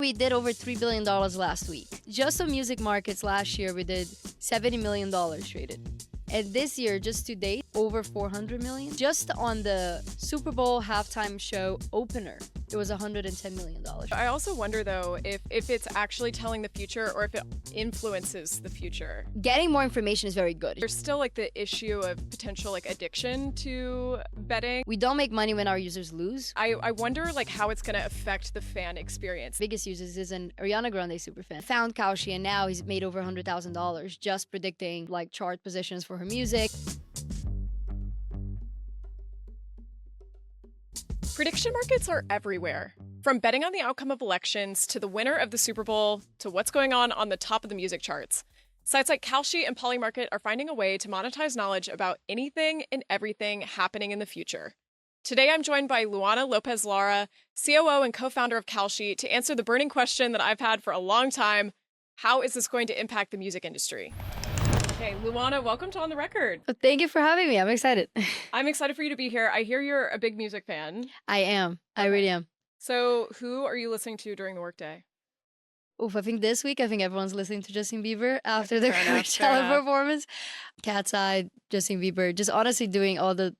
We did over $3 billion last week. Just on music markets last year, we did $70 million traded. And this year, just to date, over 400 million. Just on the Super Bowl halftime show opener, it was $110 million. I also wonder, though, if it's actually telling the future or if it influences the future. Getting more information is very good. There's still like the issue of potential like addiction to betting. We don't make money when our users lose. I wonder like how it's going to affect the fan experience. Biggest users is an Ariana Grande superfan. Found Kalshi and now he's made over $100,000 just predicting like chart positions for her music. Prediction markets are everywhere. From betting on the outcome of elections to the winner of the Super Bowl to what's going on the top of the music charts. Sites like Kalshi and Polymarket are finding a way to monetize knowledge about anything and everything happening in the future. Today I'm joined by Luana Lopes Lara, COO and co-founder of Kalshi, to answer the burning question that I've had for a long time: how is this going to impact the music industry? Okay, Luana, welcome to On The Record. Well, thank you for having me. I'm excited. I'm excited for you to be here. I hear you're a big music fan. I am. I really am. So who are you listening to during the workday? Oof, I think this week, everyone's listening to Justin Bieber after the Fair enough, Coachella performance. Cat's Eye, Justin Bieber, just honestly doing all the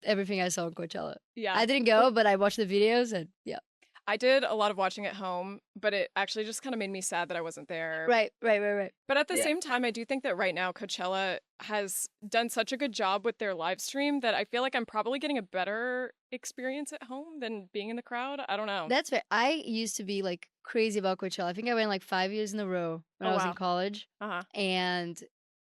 everything I saw on Coachella. Yeah. I didn't go, but I watched the videos and yeah. I did a lot of watching at home, but it actually just kind of made me sad that I wasn't there. Right. But at the same time, I do think that right now Coachella has done such a good job with their live stream that I feel like I'm probably getting a better experience at home than being in the crowd. I don't know. That's fair. I used to be like crazy about Coachella. I think I went like 5 years in a row when I was in college. Uh-huh. And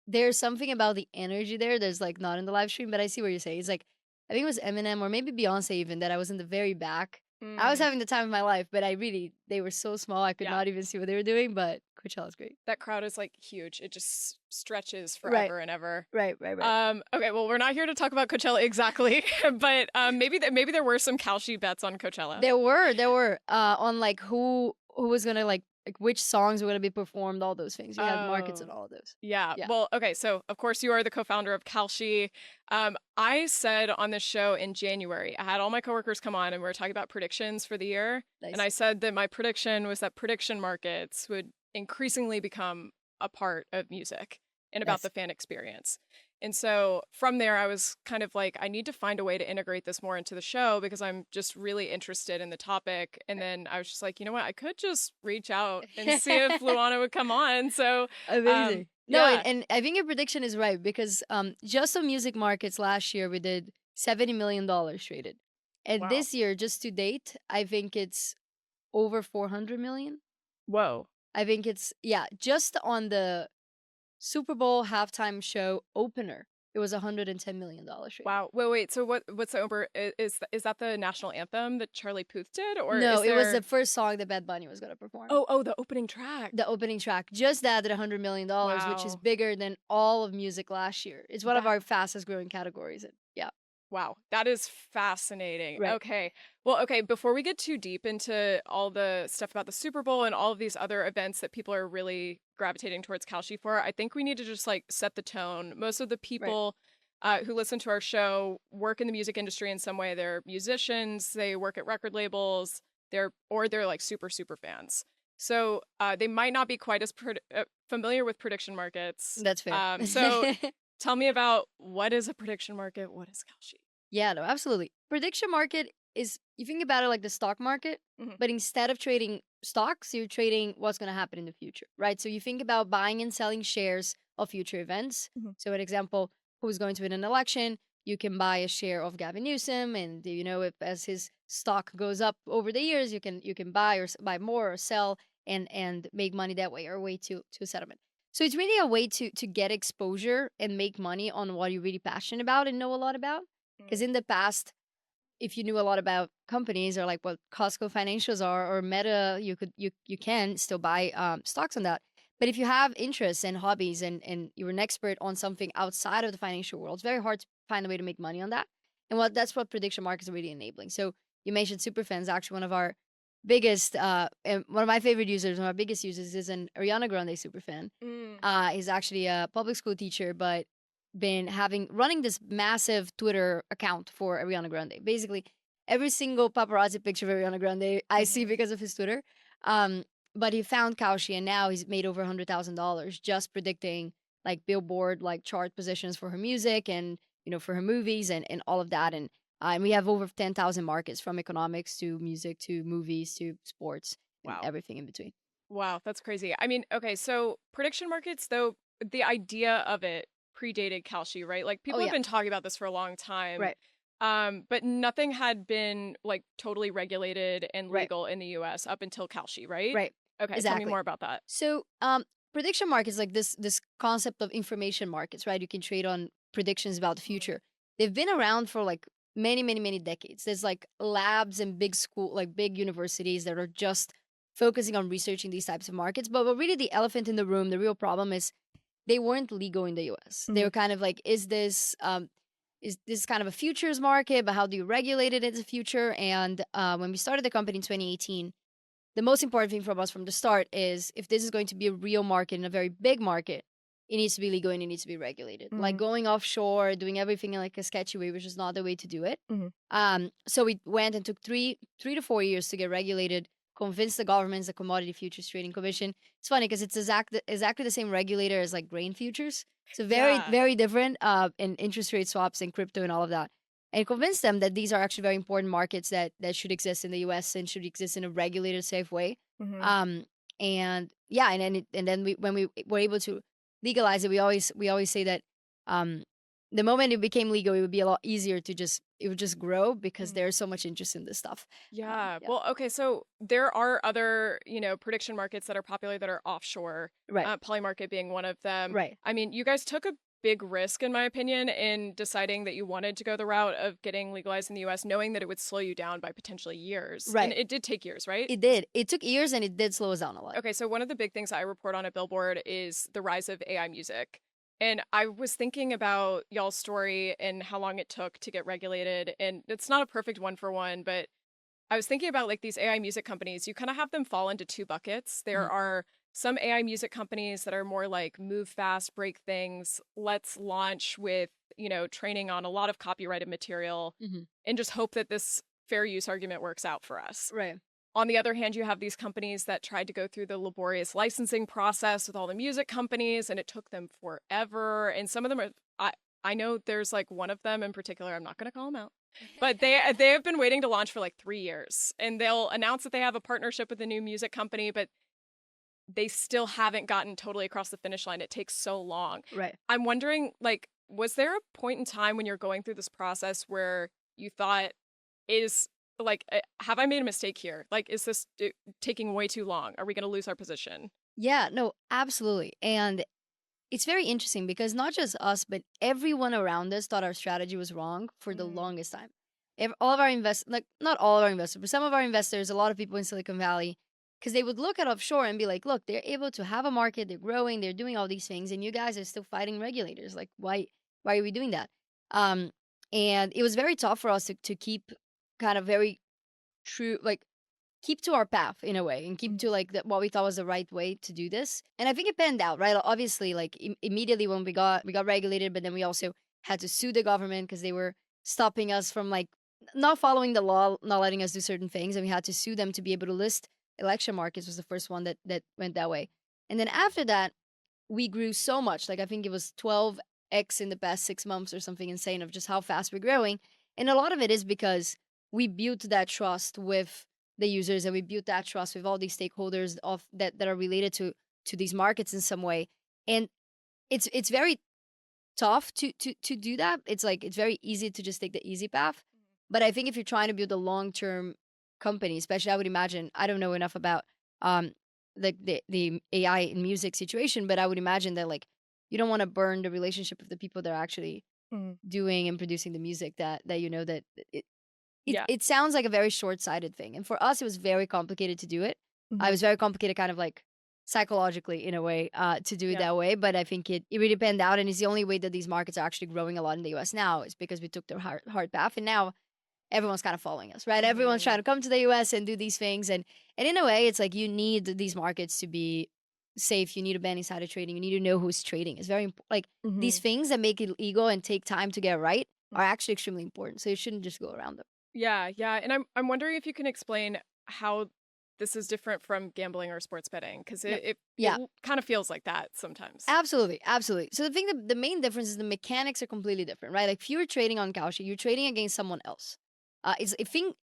there's something about the energy there that's like not in the live stream, but I see what you're saying. It's like, I think it was Eminem or maybe Beyonce even, that I was in the very back. I was having the time of my life, but they were so small, I could not even see what they were doing, but Coachella's great. That crowd is like huge. It just stretches forever and ever. Right. Okay, well, we're not here to talk about Coachella exactly, but maybe there were some Kalshi bets on Coachella. There were on like who was gonna like which songs were gonna be performed, all those things. We had markets and all of those. Yeah. Well, okay, so of course you are the co-founder of Kalshi. I said on this show in January, I had all my coworkers come on and we were talking about predictions for the year. Nice. And I said that my prediction was that prediction markets would increasingly become a part of music and about the fan experience. And so from there, I was kind of like, I need to find a way to integrate this more into the show because I'm just really interested in the topic. And then I was just like, you know what? I could just reach out and see if Luana would come on. So amazing. And I think your prediction is right because just on music markets last year, we did $70 million traded. And this year, just to date, I think it's over 400 million. Whoa. I think it's, just on the Super Bowl halftime show opener, it was $110 million. Wow. Wait. So what's the over? Is that the national anthem that Charlie Puth did, or no? It was the first song that Bad Bunny was gonna perform. Oh, the opening track. The opening track. Just that at $100 million, which is bigger than all of music last year. It's one of our fastest growing categories. Yeah. Wow, that is fascinating. Right. Okay. Well, okay, before we get too deep into all the stuff about the Super Bowl and all of these other events that people are really gravitating towards Kalshi for, I think we need to just like set the tone. Most of the people who listen to our show work in the music industry in some way. They're musicians, they work at record labels, they're like super fans. So they might not be quite as familiar with prediction markets. That's fair. So tell me about what is a prediction market? What is Kalshi? Yeah, no, absolutely. Prediction market is, you think about it like the stock market, but instead of trading stocks, you're trading what's going to happen in the future, right? So you think about buying and selling shares of future events. So an example, who's going to win an election, you can buy a share of Gavin Newsom, and you know, if as his stock goes up over the years, you can buy more or sell and make money that way, or a way to a settlement. So it's really a way to get exposure and make money on what you're really passionate about and know a lot about. Because in the past, if you knew a lot about companies or like what Costco financials are or Meta, you can still buy stocks on that. But if you have interests and hobbies and you're an expert on something outside of the financial world, it's very hard to find a way to make money on that. And that's what prediction markets are really enabling. So you mentioned Superfans, actually one of our biggest and one of my favorite users, one of our biggest users is an Ariana Grande superfan. He's actually a public school teacher, but been running this massive Twitter account for Ariana Grande. Basically, every single paparazzi picture of Ariana Grande I see because of his Twitter. But he found Kalshi, and now he's made over $100,000 just predicting like Billboard like chart positions for her music and for her movies and all of that. And we have over 10,000 markets, from economics to music to movies to sports and Wow. everything in between. Wow, that's crazy. I mean, okay, so prediction markets, though, the idea of it predated Kalshi, right? Like Oh people have yeah, been talking about this for a long time. right, But nothing had been like totally regulated and right, legal in the US up until Kalshi, right? right, Okay, tell me exactly. more about that. So, prediction markets, like this concept of information markets, right? You can trade on predictions about the Mhm. future. They've been around for like many, many, many decades. There's like labs and big school, like big universities that are just focusing on researching these types of markets. But really, the elephant in the room, the real problem is they weren't legal in the U.S. They Mhm. were kind of like, is this kind of a futures market? But how do you regulate it as a future? And when we started the company in 2018, the most important thing from us from the start is, if this is going to be a real market and a very big market, it needs to be legal and it needs to be regulated. Like Mhm. going offshore, doing everything in like a sketchy way, which is not the way to do it. Mhm. So we went and took three to 4 years to get regulated, convince the governments, the Commodity Futures Trading Commission. It's funny because it's exactly the same regulator as like grain futures. So very, Yeah. very different in interest rate swaps and crypto and all of that. And convince them that these are actually very important markets that should exist in the US and should exist in a regulated, safe way. Mhm. Um, and yeah, and then when we were able to legalize it, we always say that um, the moment it became legal, it would be a lot easier to it would just grow because Mhm. there's so much interest in this stuff. Yeah. Yeah. Well, okay, so there are other, prediction markets that are popular that are offshore, Right. Polymarket being one of them. Right. I mean, you guys took a big risk, in my opinion, in deciding that you wanted to go the route of getting legalized in the US, knowing that it would slow you down by potentially years. And Right. it did take years, right? It did. It took years and it did slow us down a lot. Okay, so one of the big things I report on at Billboard is the rise of AI music. And I was thinking about y'all's story and how long it took to get regulated. And it's not a perfect one for one, but I was thinking about like these AI music companies, you kind of have them fall into two buckets. There Mhm. are some AI music companies that are more like move fast, break things, let's launch with, training on a lot of copyrighted material Mhm. and just hope that this fair use argument works out for us. Right. On the other hand, you have these companies that tried to go through the laborious licensing process with all the music companies, and it took them forever. And some of them are, I know there's like one of them in particular, I'm not going to call them out, but they have been waiting to launch for like 3 years, and they'll announce that they have a partnership with a new music company, but they still haven't gotten totally across the finish line. It takes so long. Right. I'm wondering, like, was there a point in time when you're going through this process where you thought, is like, have I made a mistake here? Like, is this taking way too long? Are we going to lose our position? Yeah, no, absolutely. And it's very interesting because not just us, but everyone around us thought our strategy was wrong for the Mm, longest time. All of our investors, like not all of our investors, but some of our investors, a lot of people in Silicon Valley, because they would look at offshore and be like, look, they're able to have a market, they're growing, they're doing all these things, and you guys are still fighting regulators. Like, why are we doing that? Um, and it was very tough for us to keep kind of very true, like keep to our path in a way and keep mm, to like what we thought was the right way to do this. And I think it panned out, right? Obviously, like immediately when we got regulated, but then we also had to sue the government because they were stopping us from like not following the law, not letting us do certain things, and we had to sue them to be able to list election markets. Was the first one that went that way. And then after that, we grew so much. Like I think it was 12x in the past 6 months or something insane of just how fast we're growing. And a lot of it is because we built that trust with the users, and we built that trust with all these stakeholders of that are related to these markets in some way. And it's very tough to do that. It's like it's very easy to just take the easy path. But I think if you're trying to build a long-term company, especially I would imagine, I don't know enough about um the AI in music situation, but I would imagine that like you don't want to burn the relationship with the people that are actually mm. doing and producing the music that that it Yeah. it sounds like a very short-sighted thing, and for us, it was very complicated to do it. It Mhm. was very complicated kind of, like, psychologically in a way, to do it Yeah. that way, but I think it really panned out, and it's the only way that these markets are actually growing a lot in the US now is because we took the hard path, and now everyone's kinda following us, right? Everyone's trying Mhm. to come to the US and do these things, and in a way, it's like you need these markets to be safe, you need to ban insider trading, you need to know who's trading. It's very like, these Mhm. things that make it legal and take time to get right Mm. are actually extremely important, so you shouldn't just go around them. Yeah, yeah, and I'm wondering if you can explain how this is different from gambling or sports betting? Because it Yeah. kind of feels like that sometimes. Absolutely, absolutely. So the thing that the main difference is the mechanics are completely different, right? Like if you're trading on Kalshi, you're trading against someone else.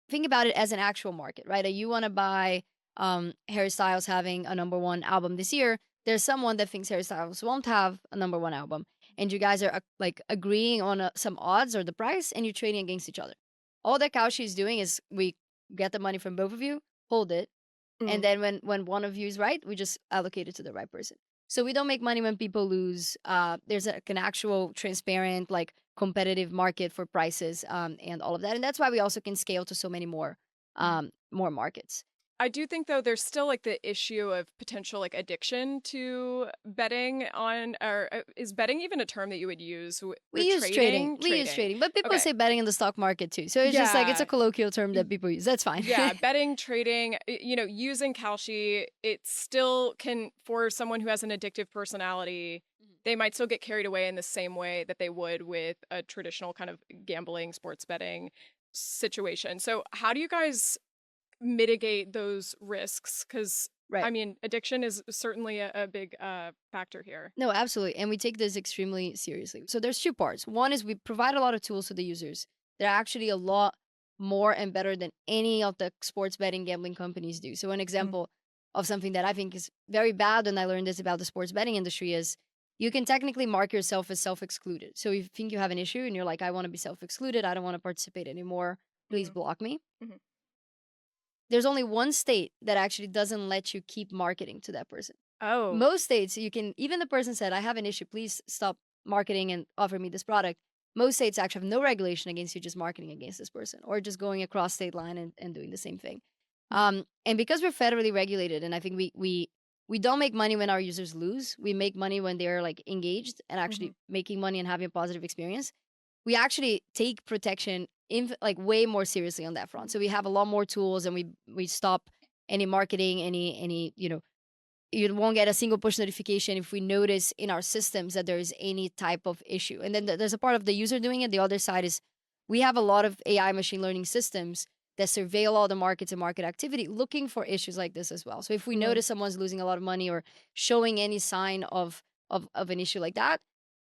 Think about it as an actual market, right? You want to buy Harry Styles having a #1 album this year. There's someone that thinks Harry Styles won't have a #1 album, and you guys are like agreeing on some odds or the price, and you're trading against each other. All that Kalshi is doing is we get the money from both of you, hold it, and then when one of you is right, we just allocate it to the right person. So we don't make money when people lose. There's an actual transparent, like competitive market for prices and all of that. And that's why we also can scale to so many more markets. I do think though there's still like the issue of potential like addiction to betting on, or is betting even a term that you would use? We use trading. We use trading, but people say betting in the stock market too. So it's just like it's a colloquial term that people use. That's fine. Yeah, betting, trading, you know, using Kalshi, it still can, for someone who has an addictive personality, they might still get carried away in the same way that they would with a traditional kind of gambling, sports betting situation. So how do you guys mitigate those risks? Because I mean, addiction is certainly a big factor here. No, absolutely. And we take this extremely seriously. So there's two parts. One is we provide a lot of tools to the users. They're actually a lot more and better than any of the sports betting gambling companies do. So an example of something that I think is very bad, and I learned this about the sports betting industry, is you can technically mark yourself as self-excluded. So if you think you have an issue and you're like, I want to be self-excluded, I don't want to participate anymore, please block me. There's only one state that actually doesn't let you keep marketing to that person. Oh. Most states, you can, even the person said, I have an issue, please stop marketing and offer me this product. Most states actually have no regulation against you just marketing against this person or just going across state line and doing the same thing. And because we're federally regulated, and I think we don't make money when our users lose. We make money when they're like engaged and actually making money and having a positive experience. We actually take protection like way more seriously on that front. So we have a lot more tools, and we stop any marketing, any you won't get a single push notification if we notice in our systems that there is any type of issue. And then there's a part of the user doing it. The other side is we have a lot of AI machine learning systems that surveil all the markets and market activity, looking for issues like this as well. So if we notice someone's losing a lot of money or showing any sign of an issue like that,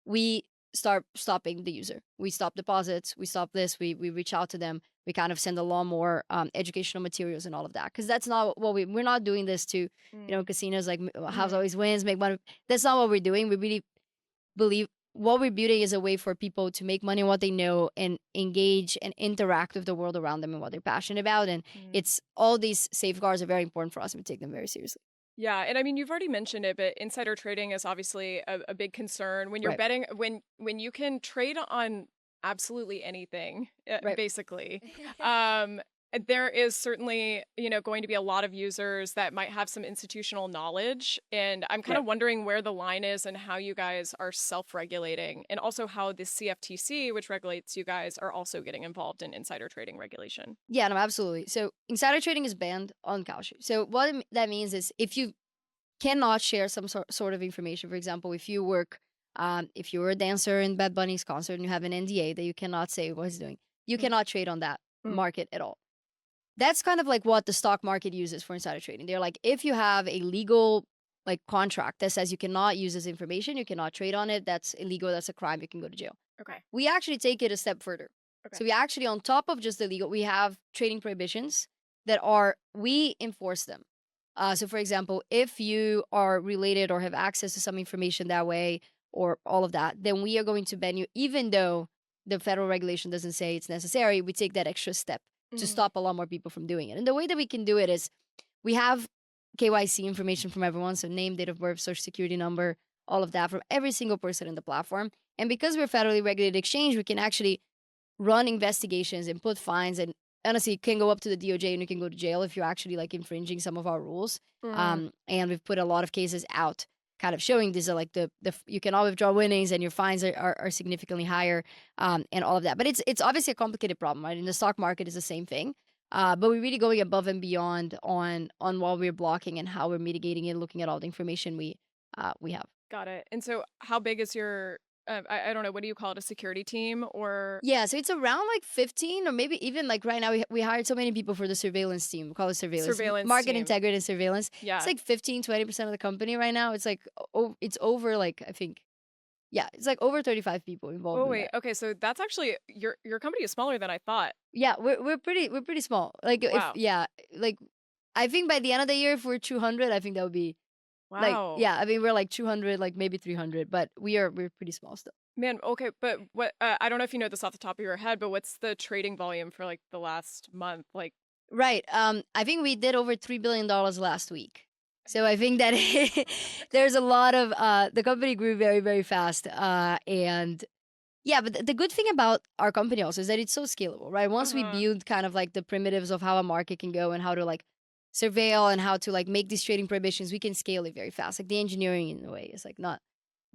we start stopping the user. We stop deposits. We stop this. We reach out to them. We kind of send a lot more educational materials and all of that, because that's not what we're not doing this to, casinos like house always wins, make money. That's not what we're doing. We really believe what we're building is a way for people to make money on what they know and engage and interact with the world around them and what they're passionate about. And it's all these safeguards are very important for us, and we take them very seriously. Yeah, and I mean, you've already mentioned it, but insider trading is obviously a big concern when you're betting, when you can trade on absolutely anything, basically. There is certainly, going to be a lot of users that might have some institutional knowledge, and I'm kind of wondering where the line is and how you guys are self-regulating, and also how the CFTC, which regulates you guys, are also getting involved in insider trading regulation. Yeah, no, absolutely. So insider trading is banned on Kalshi. So what that means is if you cannot share some sort of information, for example, if you work, if you're a dancer in Bad Bunny's concert and you have an NDA that you cannot say what he's doing, you cannot trade on that market at all. That's kind of like what the stock market uses for insider trading. They're like, if you have a legal like contract that says you cannot use this information, you cannot trade on it, that's illegal, that's a crime, you can go to jail. Okay. We actually take it a step further. Okay. So we actually, on top of just the legal, we have trading prohibitions that we enforce them. So for example, if you are related or have access to some information that way or all of that, then we are going to ban you, even though the federal regulation doesn't say it's necessary. We take that extra step to stop a lot more people from doing it. And the way that we can do it is we have KYC information from everyone. So name, date of birth, social security number, all of that from every single person in the platform. And because we're a federally regulated exchange, we can actually run investigations and put fines, and honestly, it can go up to the DOJ and you can go to jail if you're actually like infringing some of our rules. And we've put a lot of cases out kind of showing these are like you can all withdraw winnings and your fines are significantly higher and all of that. But it's obviously a complicated problem, right? In the stock market is the same thing. But we're really going above and beyond on what we're blocking and how we're mitigating it, looking at all the information we have. Got it. And so how big is your I don't know, what do you call it, a security team or? Yeah, so it's around like 15, or maybe even like right now we hired so many people for the surveillance team. We call it surveillance. Market Team. integrity and surveillance. Yeah. It's like 15-20% of the company right now. It's like it's over like I think it's like over 35 people involved. Oh in wait, that. okay, so that's actually your company is smaller than I thought. Yeah, we're pretty small. Like Wow. like I think by the end of the year if we're 200, I think that would be like Wow. I mean we're like 200, like maybe 300, but we're pretty small still. Man, okay, but what I don't know if you know this off the top of your head, but what's the trading volume for like the last month? Like, right. I think we did over $3 billion last week. So I think that there's a lot of the company grew very, very fast. And yeah, but the good thing about our company also is that it's so scalable, right? Once we build kind of like the primitives of how a market can go and how to like surveil and how to like make these trading prohibitions, we can scale it very fast. Like the engineering in a way is like not.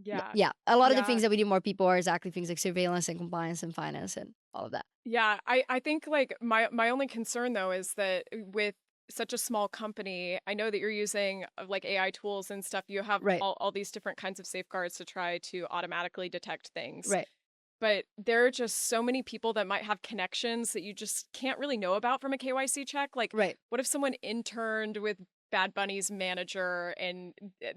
Yeah. A lot of the things that we do more people are exactly things like surveillance and compliance and finance and all of that. Yeah, I think like my only concern though is that with such a small company, I know that you're using like AI tools and stuff. You have Right. all these different kinds of safeguards to try to automatically detect things. Right. But there are just so many people that might have connections that you just can't really know about from a KYC check. Like, Right. what if someone interned with Bad Bunny's manager and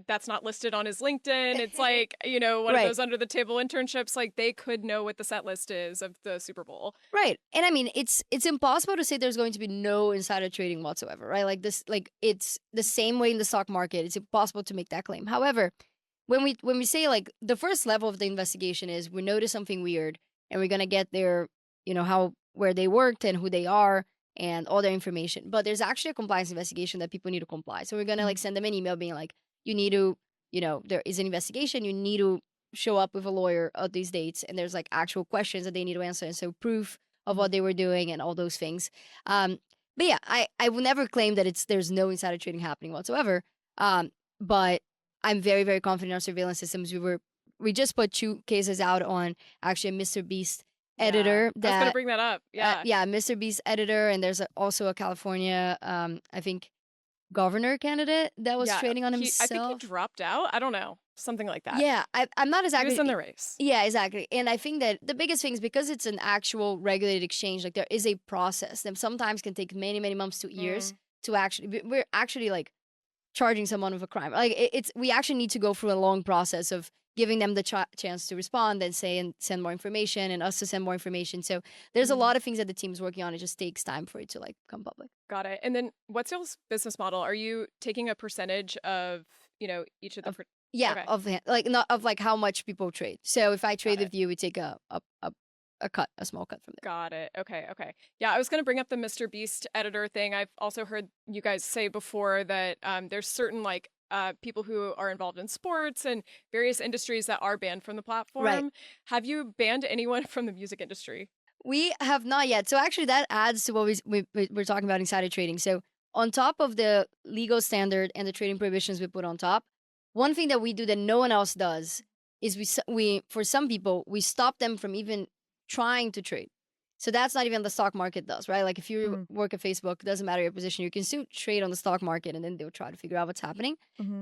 that's not listed on his LinkedIn? It's like, you know, one of those under the table internships, like they could know what the set list is of the Super Bowl. Right. And I mean, it's impossible to say there's going to be no insider trading whatsoever, right? Like this, like it's the same way in the stock market. It's impossible to make that claim. However, when we say like the first level of the investigation is we notice something weird and we're going to get their, you know, where they worked and who they are and all their information. But there's actually a compliance investigation that people need to comply. So we're going to like send them an email being like, you need to, you know, there is an investigation. You need to show up with a lawyer at these dates. And there's like actual questions that they need to answer. And so proof of what they were doing and all those things. But yeah, I will never claim that there's no insider trading happening whatsoever. But I'm very, very confident in our surveillance systems. We just put 2 cases out on actually a Mr. Beast editor. I was going to bring that up. Yeah. Mr. Beast editor. And there's also a California, I think, governor candidate that was trading on himself. I think he dropped out. I don't know. Something like that. Yeah, I'm not exactly. He was in the race. Yeah, exactly. And I think that the biggest thing is because it's an actual regulated exchange, like there is a process that sometimes can take many, many months to years to actually, we're actually like charging someone with a crime. Like we actually need to go through a long process of giving them the chance to respond and say and send more information and us to send more information. So there's a lot of things that the team's working on. It just takes time for it to like come public. Got it. And then what's y'all's business model? Are you taking a percentage of, you know, each of the of like not of like how much people trade. So if I trade with you, we take a small cut from there. Got it. Okay. Yeah, I was going to bring up the Mr. Beast editor thing. I've also heard you guys say before that there's certain like people who are involved in sports and various industries that are banned from the platform. Right. Have you banned anyone from the music industry? We have not yet. So actually that adds to what we're talking about insider trading. So on top of the legal standard and the trading prohibitions we put on top, one thing that we do that no one else does is we for some people, we stop them from even trying to trade. So that's not even the stock market does, right? Like if you work at Facebook, it doesn't matter your position, you can still trade on the stock market and then they'll try to figure out what's happening.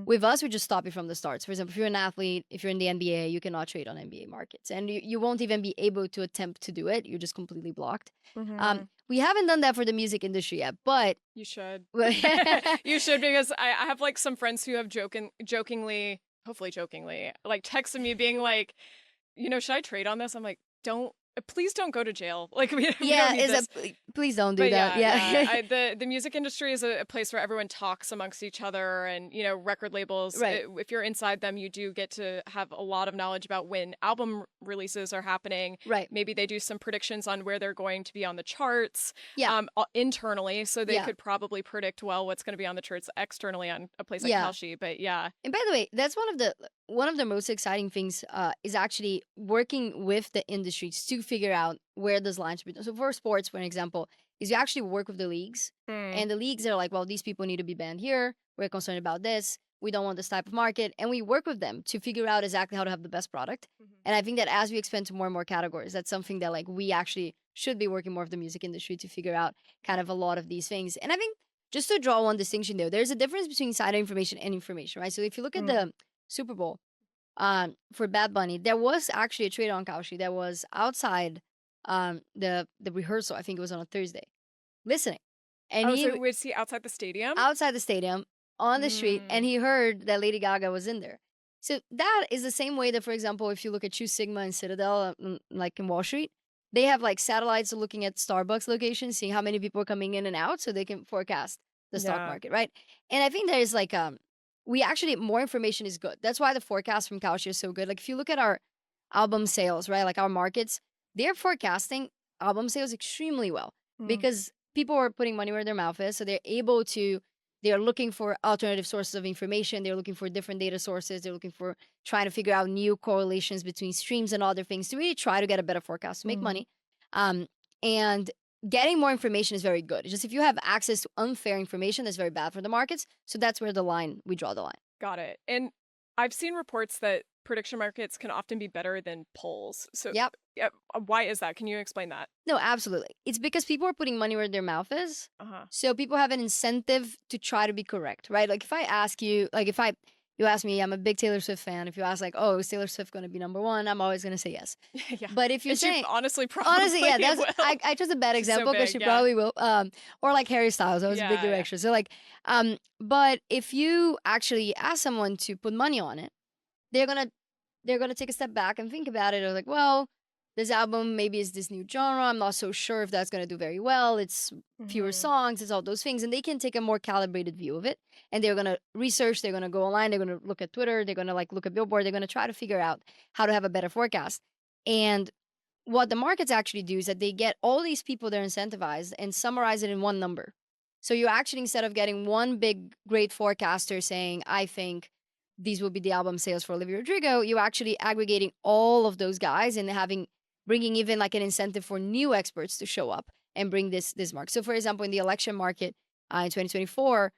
With us, we just stop you from the start. So for example, if you're an athlete, if you're in the NBA, you cannot trade on NBA markets. And you won't even be able to attempt to do it. You're just completely blocked. We haven't done that for the music industry yet, but... You should. You should, because I have like some friends who have jokingly, hopefully jokingly, like texted me being like, you know, should I trade on this? I'm like, please don't go to jail. Like we don't need this. Please don't do that. Yeah. The music industry is a place where everyone talks amongst each other, and you know, record labels. Right. If you're inside them, you do get to have a lot of knowledge about when album releases are happening. Right. Maybe they do some predictions on where they're going to be on the charts. Yeah. Internally, so they could probably predict well what's going to be on the charts externally on a place like Kalshi. But yeah. And by the way, that's one of the most exciting things is actually working with the industries to figure out where those lines should be. So for sports, for example, is you actually work with the leagues, and the leagues are like, well, these people need to be banned here. We're concerned about this. We don't want this type of market. And we work with them to figure out exactly how to have the best product. And I think that as we expand to more and more categories, that's something that like we actually should be working more with the music industry to figure out kind of a lot of these things. And I think just to draw one distinction though, there's a difference between insider information and information, right? So if you look at the Super Bowl, for Bad Bunny, there was actually a trade on Kalshi that was outside the rehearsal. I think it was on a Thursday, listening. And Oh, he so was he outside the stadium? outside the stadium on the street, and Mm. he heard that Lady Gaga was in there. So that is the same way that, for example, if you look at Choose Sigma and Citadel, like in Wall Street, they have like satellites looking at Starbucks locations, seeing how many people are coming in and out, so they can forecast the stock Yeah. market, right? And I think there's like we actually, more information is good. That's why the forecast from Kalshi is so good. Like if you look at our album sales, right, like our markets, they're forecasting album sales extremely well Mm. because people are putting money where their mouth is, so they're able to. They're looking for alternative sources of information. They're looking for different data sources. They're looking for trying to figure out new correlations between streams and other things to really try to get a better forecast to make money. And getting more information is very good. It's just if you have access to unfair information, that's very bad for the markets. So that's where we draw the line. Got it. And I've seen reports that prediction markets can often be better than polls. So Yep. Why is that? Can you explain that? No, absolutely. It's because people are putting money where their mouth is. So people have an incentive to try to be correct, right? Like if I ask you, like if you ask me, I'm a big Taylor Swift fan. If you ask like, oh, is Taylor Swift going to be #1? I'm always going to say yes. Yeah. But if you're And she saying, honestly, probably yeah, that's will. I chose a bad She's so example because big, she yeah. probably will. Or like Harry Styles, that was a big Yeah, yeah. direction. So like, but if you actually ask someone to put money on it, they're gonna take a step back and think about it. They're like, well, this album maybe is this new genre. I'm not so sure if that's gonna do very well. It's fewer songs, it's all those things, and they can take a more calibrated view of it. And they're gonna research. They're gonna go online. They're gonna look at Twitter. They're gonna like look at Billboard. They're gonna try to figure out how to have a better forecast. And what the markets actually do is that they get all these people that are incentivized and summarize it in one number. So you actually, instead of getting one big great forecaster saying, I think these will be the album sales for Olivia Rodrigo, you actually aggregating all of those guys and bringing even like an incentive for new experts to show up and bring this mark. So for example, in the election market in 2024,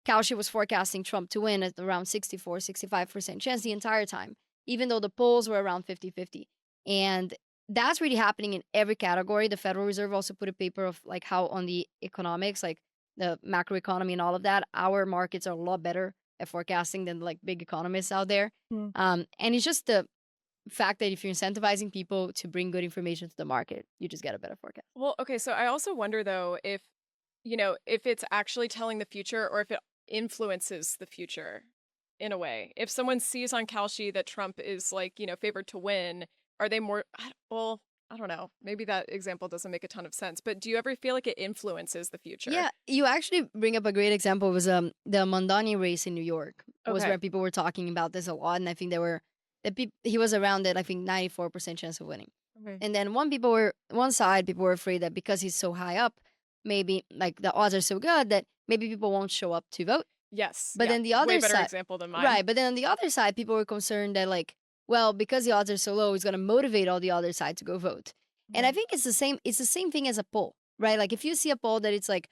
Kalshi was forecasting Trump to win at around 64-65% chance the entire time, even though the polls were around 50-50. And that's really happening in every category. The Federal Reserve also put a paper of like how on the economics, like the macroeconomy and all of that, our markets are a lot better at forecasting than like big economists out there. And it's just the fact that if you're incentivizing people to bring good information to the market, you just get a better forecast. Well, okay, so I also wonder though if it's actually telling the future or if it influences the future in a way. If someone sees on Kalshi that Trump is like, favored to win, are they more well, I don't know. Maybe that example doesn't make a ton of sense, but do you ever feel like it influences the future? Yeah, you actually bring up a great example. It was the Mondani race in New York was Okay. where people were talking about this a lot, and I think he was around it. I think 94% chance of winning. Okay. And then one side people were afraid that because he's so high up, maybe like the odds are so good that maybe people won't show up to vote. Yes. But then the other way better side, example than mine. right? But then on the other side, people were concerned that like, well, because the odds are so low, it's going to motivate all the other side to go vote. And I think it's the same. It's the same thing as a poll, right? Like if you see a poll that it's like,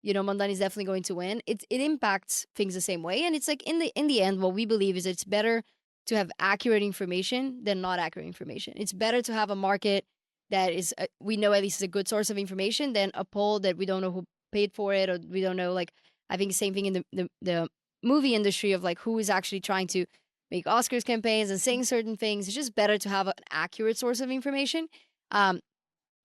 Mondani is definitely going to win, it impacts things the same way. And it's like in the end, what we believe is it's better to have accurate information than not accurate information. It's better to have a market that is we know at least is a good source of information than a poll that we don't know who paid for it, or we don't know. Like I think the same thing in the movie industry of like who is actually trying to make Oscars campaigns and saying certain things. It's just better to have an accurate source of information.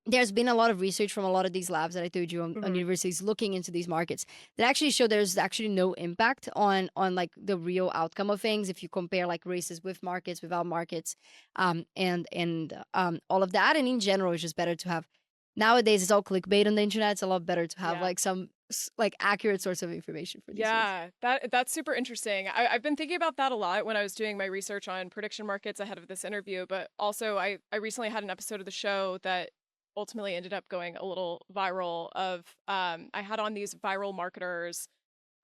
There's been a lot of research from a lot of these labs that I told you on universities looking into these markets that actually show there's actually no impact on like the real outcome of things if you compare like races with markets, without markets, and all of that. And in general, it's just better to have. Nowadays, it's all clickbait on the internet. It's a lot better to have like some like accurate source of information for these things. That's super interesting. I've been thinking about that a lot when I was doing my research on prediction markets ahead of this interview, but also I recently had an episode of the show that ultimately ended up going a little viral of I had on these viral marketers.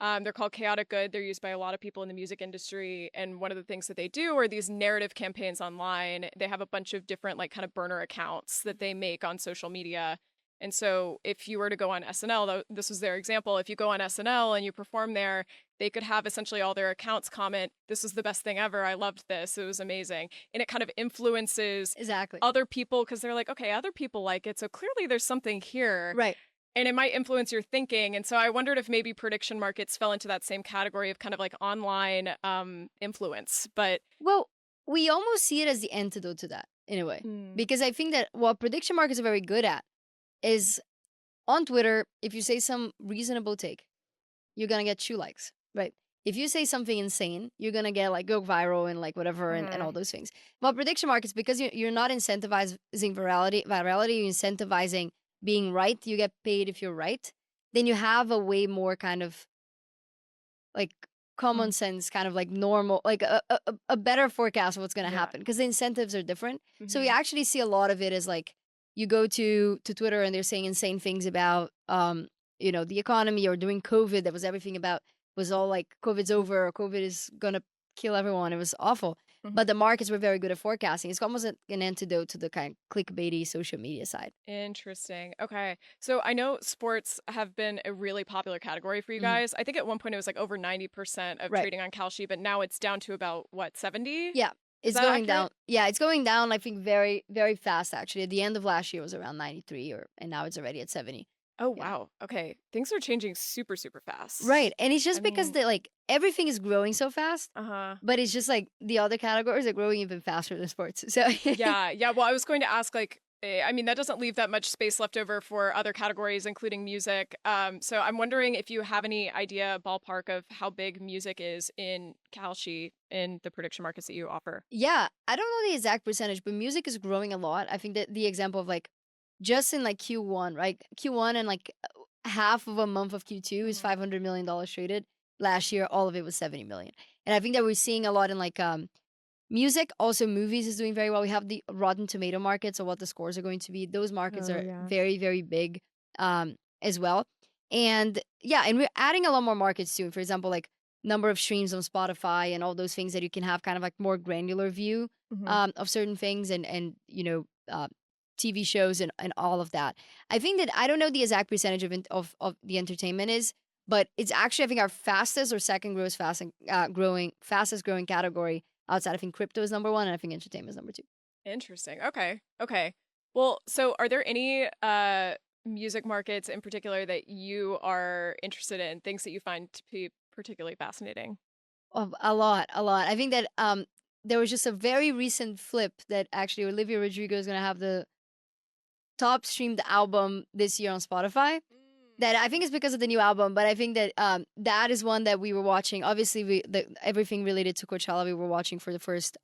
They're called Chaotic Good. They're used by a lot of people in the music industry. And one of the things that they do are these narrative campaigns online. They have a bunch of different like kind of burner accounts that they make on social media. And so if you were to go on SNL, this was their example. If you go on SNL and you perform there, they could have essentially all their accounts comment, this was the best thing ever. I loved this. It was amazing. And it kind of influences other people because they're like, okay, other people like it. So clearly there's something here. Right. And it might influence your thinking. And so I wondered if maybe prediction markets fell into that same category of kind of like online influence. But well, we almost see it as the antidote to that in a way. Mm. Because I think that what prediction markets are very good at is on Twitter, if you say some reasonable take, you're gonna get 2 likes, right? If you say something insane, you're gonna get like go viral and like whatever and all those things. Well, prediction markets, because you're not incentivizing virality, you're incentivizing being right. You get paid if you're right. Then you have a way more kind of like common sense, kind of like normal, like a better forecast of what's gonna happen because the incentives are different. So we actually see a lot of it as like you go to Twitter and they're saying insane things about the economy or during COVID. That was everything about was all like COVID's over or COVID is gonna kill everyone. It was awful. But the markets were very good at forecasting. It's almost an antidote to the kind of clickbaity social media side. Interesting. Okay. So I know sports have been a really popular category for you guys. I think at one point it was like over 90% of trading on Kalshi, but now it's down to about what, 70? Yeah. It's going down. Yeah, it's going down, I think, very, very fast, actually. At the end of last year, it was around 93, and now it's already at 70. Oh, wow. Okay. Things are changing super, super fast. Right. And it's just because everything is growing so fast. But it's just like the other categories are growing even faster than sports. So yeah. Well, I was going to ask, like, I mean, that doesn't leave that much space left over for other categories, including music. So I'm wondering if you have any idea, ballpark, of how big music is in Kalshi in the prediction markets that you offer. Yeah. I don't know the exact percentage, but music is growing a lot. I think that the example of like just in like Q1, right? Q1 and like half of a month of Q2 is $500 million traded. Last year, all of it was 70 million. And I think that we're seeing a lot in like music. Also, movies is doing very well. We have the Rotten Tomato market, so what the scores are going to be. Those markets are very, very big as well. And yeah, and we're adding a lot more markets too. For example, like number of streams on Spotify and all those things that you can have kind of like more granular view of certain things and TV shows and all of that. I think that I don't know the exact percentage of the entertainment is, but it's actually I think our fastest or second fastest growing category outside. I think crypto is number 1, and I think entertainment is number 2. Interesting. Okay. Well, so are there any music markets in particular that you are interested in, things that you find to be particularly fascinating? A lot. I think that there was just a very recent flip that actually Olivia Rodrigo is going to have the top streamed album this year on Spotify. That I think is because of the new album, but I think that that is one that we were watching. Obviously, everything related to Coachella we were watching for the first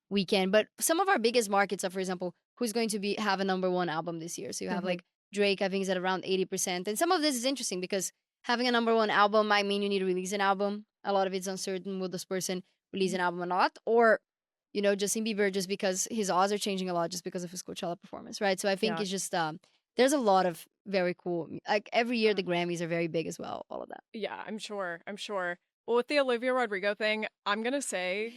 weekend. But some of our biggest markets are, for example, who's going to have a number 1 album this year. So you have like Drake, I think is at around 80%. And some of this is interesting because having a number 1 album might mean you need to release an album. A lot of it's uncertain. Will this person release an album or not? Or Justin Bieber, just because his odds are changing a lot just because of his Coachella performance, right? So I think it's just there's a lot of very cool. Like every year, the Grammys are very big as well. All of that. Yeah, I'm sure. Well, with the Olivia Rodrigo thing, I'm gonna say,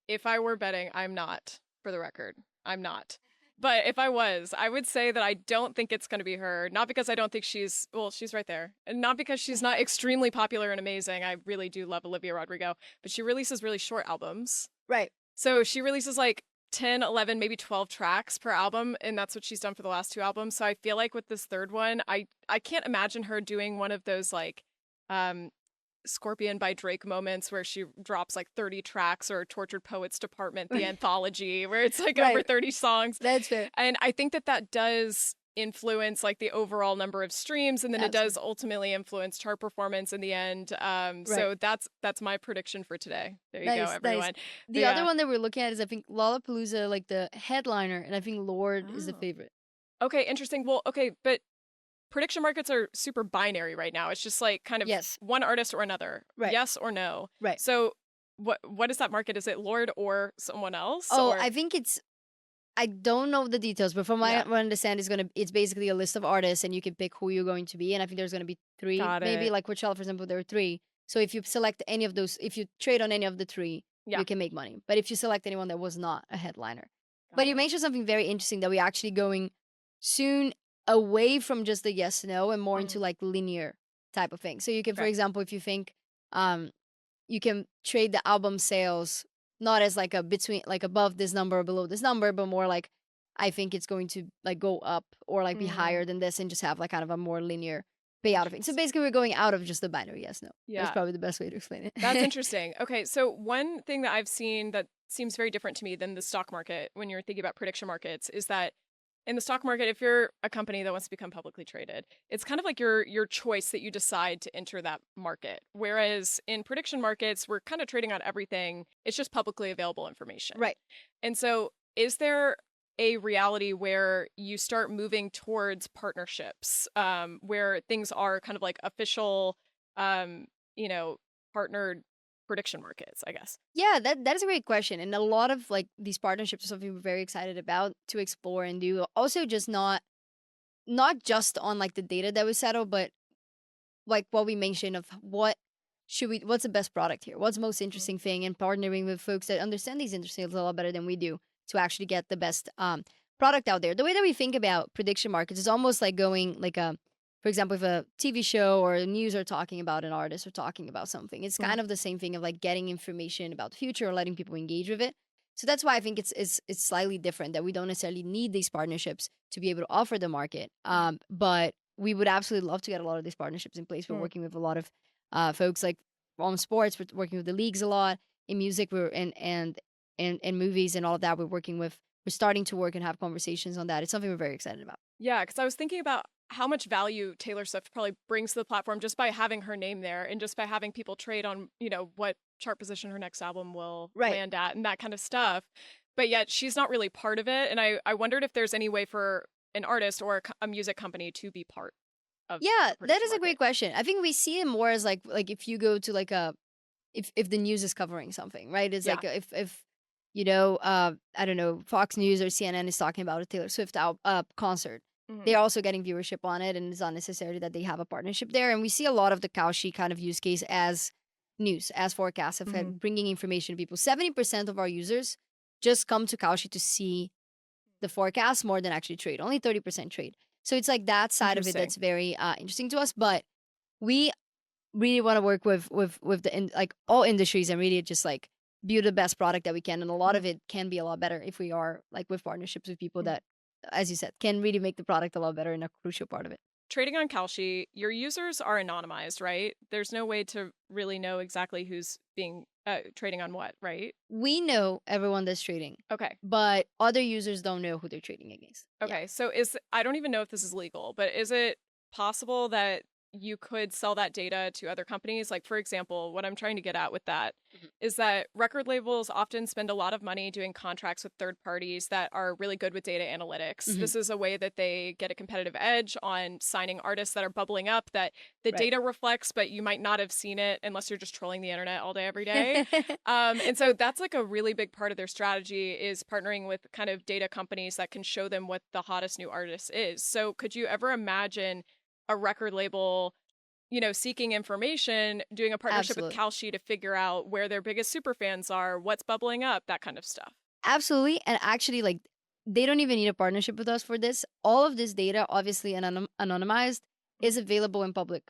if I were betting, I'm not. For the record, I'm not. But if I was, I would say that I don't think it's gonna be her. Not because I don't think she's right there, and not because she's not extremely popular and amazing. I really do love Olivia Rodrigo, but she releases really short albums. Right. So she releases like 10, 11, maybe 12 tracks per album, and that's what she's done for the last 2 albums. So I feel like with this third one, I can't imagine her doing one of those like Scorpion by Drake moments where she drops like 30 tracks, or Tortured Poets Department, the anthology, where it's like over 30 songs. That's fair. And I think that does influence like the overall number of streams, and then it does ultimately influence chart performance in the end. So that's my prediction for today. There you go, everyone. The other one that we're looking at is I think Lollapalooza, like the headliner, and I think Lorde is the favorite. Okay, interesting. Well, okay, but prediction markets are super binary right now. It's just like kind of one artist or another. Right. Yes or no. Right. So what is that market? Is it Lorde or someone else? Oh, I think I don't know the details, but from what I understand, it's basically a list of artists, and you can pick who you're going to be. And I think there's going to be 3, maybe like Coachella, for example, there are 3. So if you select any of those, if you trade on any of the 3, you can make money. But if you select anyone that was not a headliner, but you mentioned something very interesting that we're actually going soon away from just the yes no and more into like linear type of thing. So you can, for example, if you think, you can trade the album sales. Not as like a between, like above this number or below this number, but more like I think it's going to like go up or like be higher than this, and just have like kind of a more linear payout of it. So basically, we're going out of just the binary yes no. Yeah, that's probably the best way to explain it. That's interesting. Okay, so one thing that I've seen that seems very different to me than the stock market when you're thinking about prediction markets is that in the stock market, if you're a company that wants to become publicly traded, it's kind of like your choice that you decide to enter that market. Whereas in prediction markets, we're kind of trading on everything. It's just publicly available information. Right. And so is there a reality where you start moving towards partnerships, where things are kind of like official, partnered prediction markets, I guess? Yeah, that is a great question. And a lot of like these partnerships are something we're very excited about to explore and do. Also just not just on like the data that we settle, but like what we mentioned of what's the best product here? What's the most interesting thing, and partnering with folks that understand these industries a lot better than we do to actually get the best product out there. The way that we think about prediction markets is almost like going like for example, if a TV show or a news are talking about an artist or talking about something, it's kind of the same thing of like getting information about the future or letting people engage with it. So that's why I think it's slightly different, that we don't necessarily need these partnerships to be able to offer the market. But we would absolutely love to get a lot of these partnerships in place. We're working with a lot of folks like on sports. We're working with the leagues a lot. In music, we're and movies and all of that. We're starting to work and have conversations on that. It's something we're very excited about. Yeah, because I was thinking about how much value Taylor Swift probably brings to the platform just by having her name there and just by having people trade on, what chart position her next album will land at and that kind of stuff. But yet she's not really part of it. And I wondered if there's any way for an artist or a music company to be part of Yeah, the that is prediction a great market. question. I think we see it more as like if you go to like if the news is covering something, right? It's like if I don't know, Fox News or CNN is talking about a Taylor Swift concert. They're also getting viewership on it, and it's not necessarily that they have a partnership there. And we see a lot of the Kalshi kind of use case as news, as forecasts, of bringing information to people. 70% of our users just come to Kalshi to see the forecast more than actually trade. Only 30% trade. So it's like that side of it that's very interesting to us. But we really want to work with like all industries and really just like build the best product that we can. And a lot of it can be a lot better if we are like with partnerships with people that, as you said, can really make the product a lot better and a crucial part of it. Trading on Kalshi, your users are anonymized, right? There's no way to really know exactly who's being trading on what, right? We know everyone that's trading. Okay. But other users don't know who they're trading against. Okay. So I don't even know if this is legal, but is it possible that you could sell that data to other companies? Like, for example, what I'm trying to get at with that is that record labels often spend a lot of money doing contracts with third parties that are really good with data analytics. This is a way that they get a competitive edge on signing artists that are bubbling up that the data reflects, but you might not have seen it unless you're just trolling the internet all day, every day. And so that's like a really big part of their strategy, is partnering with kind of data companies that can show them what the hottest new artist is. So could you ever imagine a record label, seeking information, doing a partnership with Kalshi to figure out where their biggest super fans are, what's bubbling up, that kind of stuff? Absolutely. And actually, like, they don't even need a partnership with us for this. All of this data, obviously anonymized, is available in public.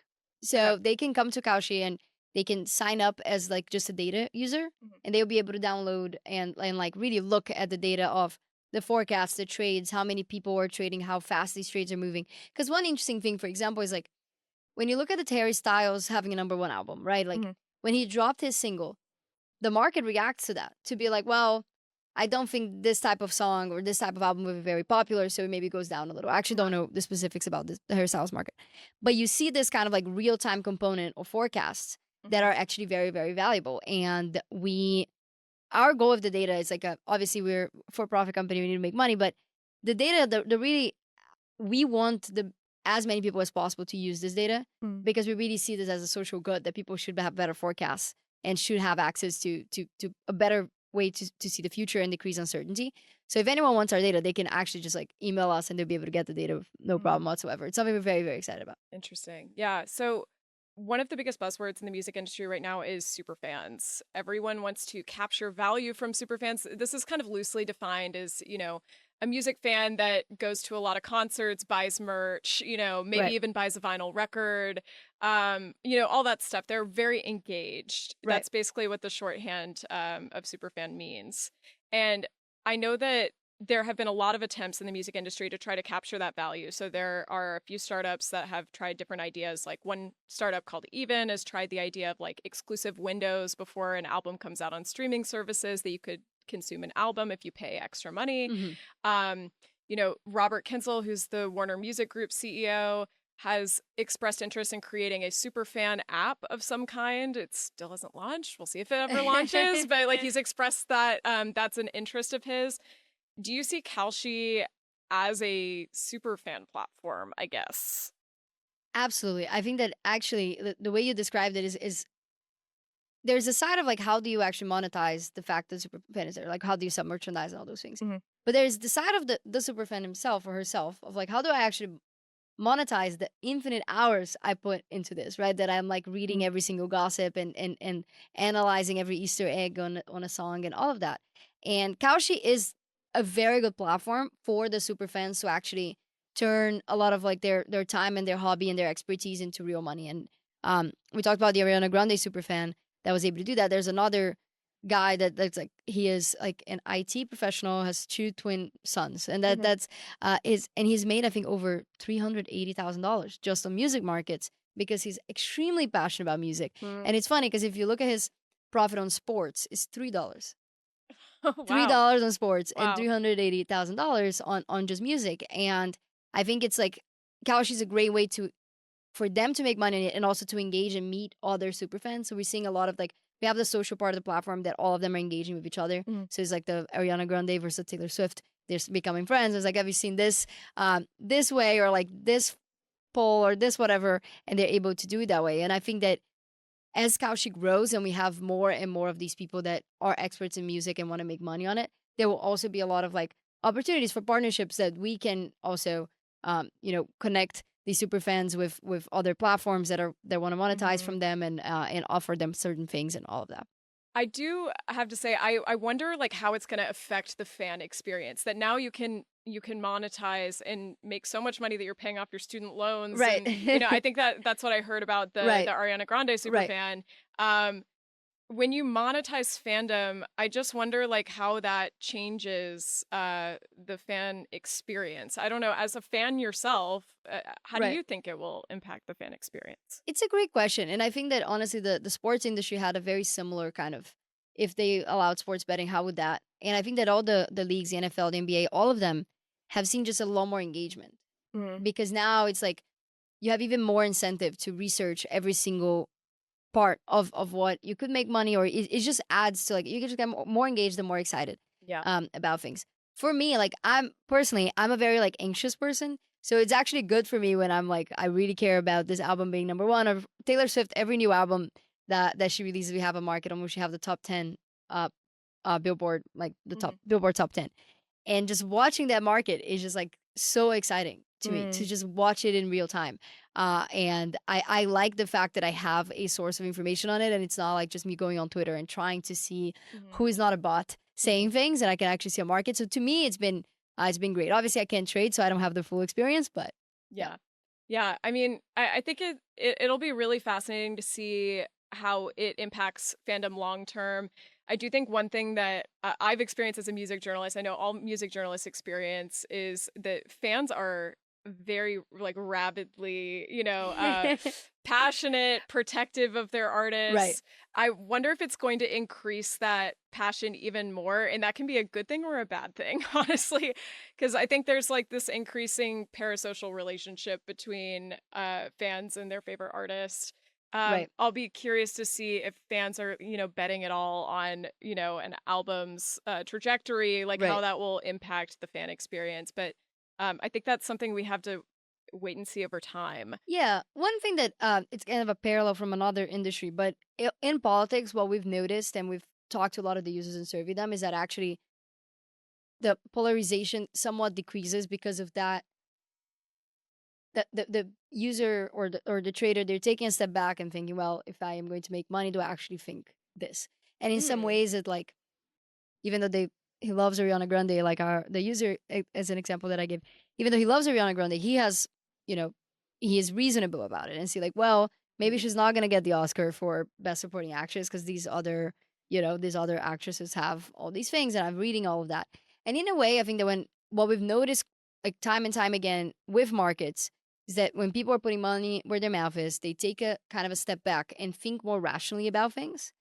So they can come to Kalshi and they can sign up as like just a data user, and they'll be able to download and like really look at the data of the forecast, the trades, how many people are trading, how fast these trades are moving. Because one interesting thing, for example, is like when you look at the Harry Styles having a #1 album, right? Like when he dropped his single, the market reacts to that to be like, well, I don't think this type of song or this type of album will be very popular, so it maybe goes down a little. I actually don't know the specifics about the Harry Styles market. But you see this kind of like real-time component or forecasts that are actually very, very valuable. And our goal of the data is like, obviously we're a for-profit company, we need to make money, but the data, we want as many people as possible to use this data because we really see this as a social good, that people should have better forecasts and should have access to a better way to see the future and decrease uncertainty. So if anyone wants our data, they can actually just like email us and they'll be able to get the data with no problem whatsoever. It's something we're very, very excited about. Interesting. Yeah. So one of the biggest buzzwords in the music industry right now is superfans. Everyone wants to capture value from superfans. This is kind of loosely defined as, a music fan that goes to a lot of concerts, buys merch, maybe even buys a vinyl record, all that stuff. They're very engaged. That's basically what the shorthand of superfan means. And I know that there have been a lot of attempts in the music industry to try to capture that value. So there are a few startups that have tried different ideas. Like one startup called Even has tried the idea of like exclusive windows before an album comes out on streaming services that you could consume an album if you pay extra money. Mm-hmm. Robert Kinsel, who's the Warner Music Group CEO, has expressed interest in creating a Superfan app of some kind. It still hasn't launched. We'll see if it ever launches, but like he's expressed that that's an interest of his. Do you see Kalshi as a Superfan platform, I guess? Absolutely. I think that actually the way you described it is there's a side of like how do you actually monetize the fact that Superfan is there? Like how do you sell merchandise and all those things? Mm-hmm. But there's the side of the Superfan himself or herself of like how do I actually monetize the infinite hours I put into this, right? That I'm like reading every single gossip and analyzing every Easter egg on a song and all of that. And Kaushi is a very good platform for the super fans to actually turn a lot of like their time and their hobby and their expertise into real money. And we talked about the Ariana Grande super fan that was able to do that. There's another guy that's like he is like an IT professional, has 2 twin sons, and that's and he's made I think over $380,000 just on music markets because he's extremely passionate about music. And it's funny because if you look at his profit on sports, it's $3. Oh, wow. $3 on sports and $380,000 on just music. And I think it's like Kaoshi's a great way for them to make money and also to engage and meet other super fans. So we're seeing a lot of like we have the social part of the platform that all of them are engaging with each other. So it's like the Ariana Grande versus Taylor Swift. They're becoming friends. It's like, have you seen this this way or like this poll or this whatever? And they're able to do it that way. And I think that as Kaushi grows and we have more and more of these people that are experts in music and want to make money on it, there will also be a lot of like opportunities for partnerships that we can also, connect these super fans with other platforms that want to monetize from them and offer them certain things and all of that. I do have to say, I wonder like how it's going to affect the fan experience. That now you can monetize and make so much money that you're paying off your student loans. Right. And, I think that's what I heard about the Ariana Grande superfan. When you monetize fandom, I just wonder like how that changes the fan experience. I don't know. As a fan yourself, how do you think it will impact the fan experience? It's a great question. And I think that honestly, the sports industry had a very similar kind of, if they allowed sports betting, how would that? And I think that all the leagues, the NFL, the NBA, all of them have seen just a lot more engagement. Because now it's like you have even more incentive to research every single part of what you could make money, or it just adds to like you can just get more engaged and more excited about things. For me, like I'm a very like anxious person, so it's actually good for me when I'm like I really care about this album being number one. Or Taylor Swift, every new album that she releases, we have a market on which we have the top 10 Billboard, like the top Billboard top 10, and just watching that market is just like so exciting to me to just watch it in real time. And I like the fact that I have a source of information on it, and it's not like just me going on Twitter and trying to see who is not a bot saying things, and I can actually see a market. So to me, it's been great. Obviously, I can't trade, so I don't have the full experience, but yeah. I mean, I think it'll be really fascinating to see how it impacts fandom long term. I do think one thing that I've experienced as a music journalist, I know all music journalists experience, is that fans are very like rabidly, passionate, protective of their artists. Right. I wonder if it's going to increase that passion even more, and that can be a good thing or a bad thing, honestly, because I think there's like this increasing parasocial relationship between fans and their favorite artist. I'll be curious to see if fans are, betting at all on, an album's trajectory, like how that will impact the fan experience. But I think that's something we have to wait and see over time. Yeah. One thing that it's kind of a parallel from another industry, but in politics, what we've noticed and we've talked to a lot of the users and surveyed them is that actually the polarization somewhat decreases because of that. The user or the trader, they're taking a step back and thinking, well, if I am going to make money, do I actually think this? And in some ways, it like, even though he loves Ariana Grande, like the user, as an example that I gave, even though he loves Ariana Grande, he has, he is reasonable about it and see like, well, maybe she's not going to get the Oscar for Best Supporting Actress because these other actresses have all these things, and I'm reading all of that. And in a way, I think that what we've noticed like time and time again with markets is that when people are putting money where their mouth is, they take a kind of a step back and think more rationally about things.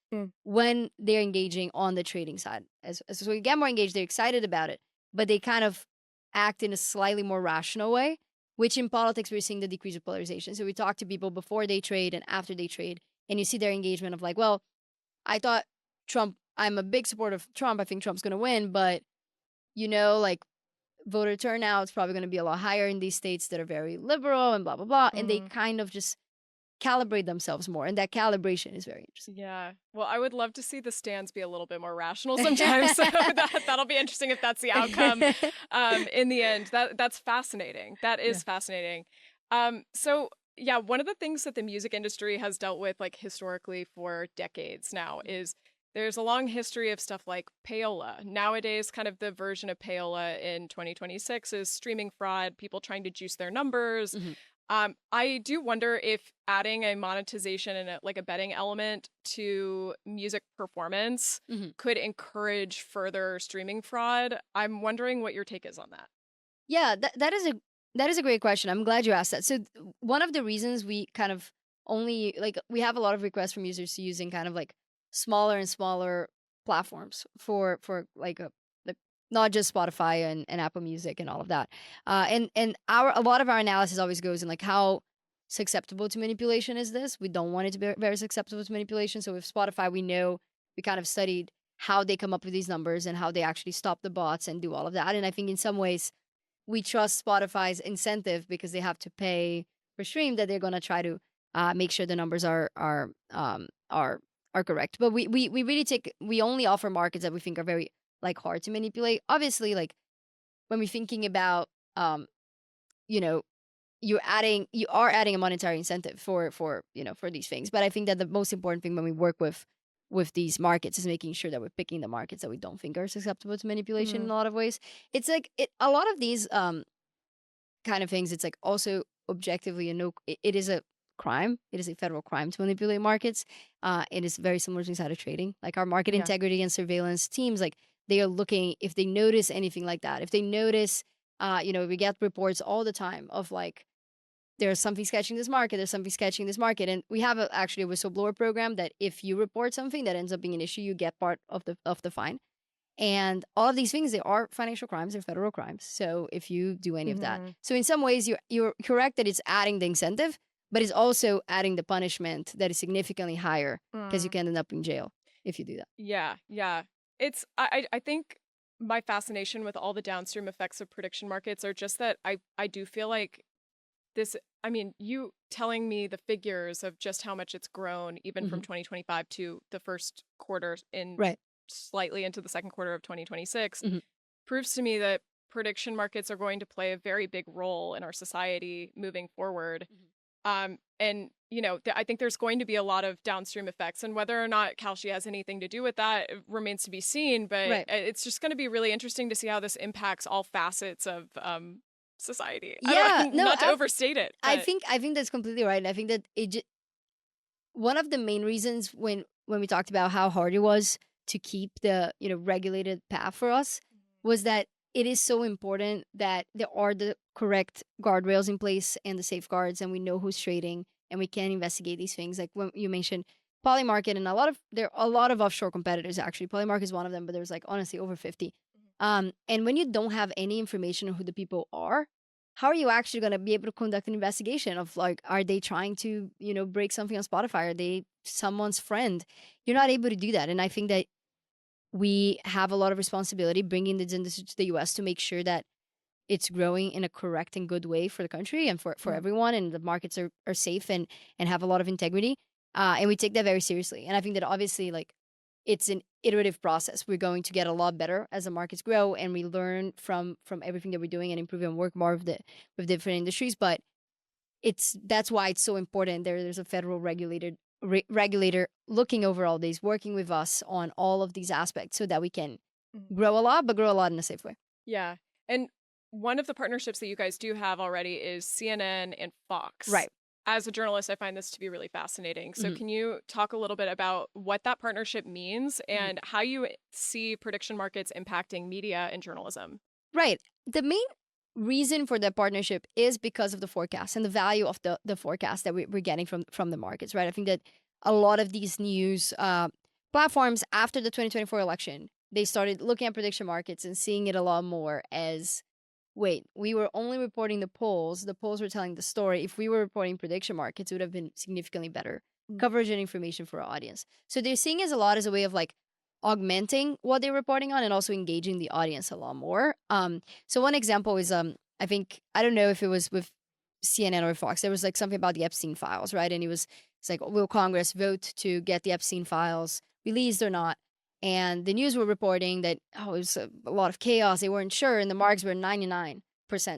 when they're engaging on the trading side. So you get more engaged, they're excited about it, but they kind of act in a slightly more rational way, which in politics, we're seeing the decrease of polarization. So we talk to people before they trade and after they trade, and you see their engagement of like, well, I thought I'm a big supporter of Trump. I think Trump's going to win, but like voter turnout is probably going to be a lot higher in these states that are very liberal and blah, blah, blah. And they kind of just calibrate themselves more. And that calibration is very interesting. Yeah. Well, I would love to see the stands be a little bit more rational sometimes. So that'll be interesting if that's the outcome in the end. That's fascinating. That is fascinating. So yeah, one of the things that the music industry has dealt with like historically for decades now is there's a long history of stuff like payola. Nowadays, kind of the version of payola in 2026 is streaming fraud, people trying to juice their numbers. I do wonder if adding a monetization and a betting element to music performance could encourage further streaming fraud. I'm wondering what your take is on that. Yeah, that is a great question. I'm glad you asked that. So one of the reasons we kind of only we have a lot of requests from users to using kind of like smaller and smaller platforms for not just Spotify and Apple Music and all of that. And a lot of our analysis always goes in like how susceptible to manipulation is this. We don't want it to be very susceptible to manipulation. So with Spotify, we kind of studied how they come up with these numbers and how they actually stop the bots and do all of that. And I think in some ways we trust Spotify's incentive because they have to pay per stream that they're going to try to make sure the numbers are correct. But we only offer markets that we think are very hard to manipulate. Obviously, like when we're thinking about you are adding a monetary incentive for these things. But I think that the most important thing when we work with these markets is making sure that we're picking the markets that we don't think are susceptible to manipulation in a lot of ways. It's like a lot of these kind of things, it's like also objectively it is a crime. It is a federal crime to manipulate markets. It is very similar to insider trading. Like our market integrity and surveillance teams, like they are looking if they notice anything like that. If they notice, we get reports all the time of like there's something sketching this market, there's something sketching this market. And we have actually a whistleblower program that if you report something that ends up being an issue, you get part of the fine. And all of these things, they are financial crimes, they're federal crimes. So if you do any of that. So in some ways, you're correct that it's adding the incentive, but it's also adding the punishment that is significantly higher because you can end up in jail if you do that. Yeah. I think my fascination with all the downstream effects of prediction markets are just that I do feel like this, you telling me the figures of just how much it's grown even from 2025 to the first quarter slightly into the second quarter of 2026 proves to me that prediction markets are going to play a very big role in our society moving forward. And I think there's going to be a lot of downstream effects, and whether or not Kalshi has anything to do with that remains to be seen. But it's just going to be really interesting to see how this impacts all facets of society. Not to overstate it. I think that's completely right. I think that one of the main reasons when we talked about how hard it was to keep the regulated path for us was that it is so important that there are the correct guardrails in place and the safeguards, and we know who's trading, and we can investigate these things. Like when you mentioned Polymarket, and there are a lot of offshore competitors actually. Polymarket is one of them, but there's honestly over 50. And when you don't have any information on who the people are, how are you actually going to be able to conduct an investigation of are they trying to break something on Spotify? Are they someone's friend? You're not able to do that, and I think that we have a lot of responsibility bringing this industry to the US to make sure that it's growing in a correct and good way for the country and for everyone, and the markets are safe and have a lot of integrity. And we take that very seriously. And I think that obviously it's an iterative process. We're going to get a lot better as the markets grow, and we learn from everything that we're doing and improve and work more with different industries. But that's why it's so important. There's a federal regulator looking over all these, working with us on all of these aspects so that we can grow a lot, but grow a lot in a safe way. Yeah. And one of the partnerships that you guys do have already is CNN and Fox. Right. As a journalist, I find this to be really fascinating. So can you talk a little bit about what that partnership means and how you see prediction markets impacting media and journalism? Right. The main reason for that partnership is because of the forecast and the value of the forecast that we're getting from the markets, right? I think that a lot of these news platforms after the 2024 election, they started looking at prediction markets and seeing it a lot more as, wait, we were only reporting the polls. The polls were telling the story. If we were reporting prediction markets, it would have been significantly better coverage and information for our audience. So they're seeing it a lot as a way of like augmenting what they're reporting on and also engaging the audience a lot more. So one example is I think, I don't know if it was with CNN or Fox, there was like something about the Epstein files, right? And it's like, will Congress vote to get the Epstein files released or not? And the news were reporting that, oh, it was a lot of chaos. They weren't sure. And the marks were 99%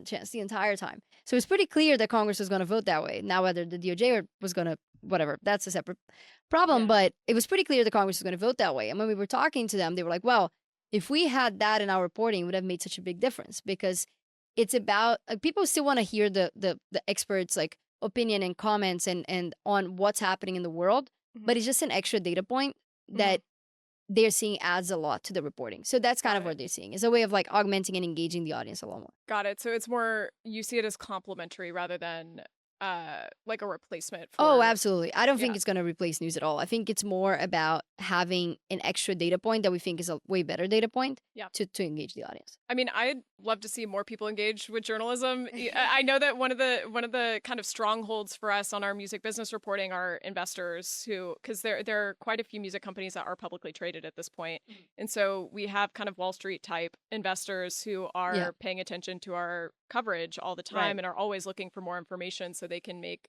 chance the entire time. So it's pretty clear that Congress was going to vote that way. Now, whether the DOJ was going to, whatever, that's a separate problem. But it was pretty clear that Congress was going to vote that way. And when we were talking to them, they were like, well, if we had that in our reporting, it would have made such a big difference, because it's about, people still want to hear the experts' like opinion and comments and on what's happening in the world. But it's just an extra data point that they're seeing adds a lot to the reporting. So that's kind of what they're seeing. It's a way of like augmenting and engaging the audience a lot more. Got it. So it's more, you see it as complementary rather than like a replacement for... Oh, absolutely. I don't think it's going to replace news at all. I think it's more about having an extra data point that we think is a way better data point to engage the audience. I mean, I'd love to see more people engage with journalism. I know that one of the kind of strongholds for us on our music business reporting are investors who, because there are quite a few music companies that are publicly traded at this point. And so we have kind of Wall Street type investors who are paying attention to our coverage all the time and are always looking for more information so they can make,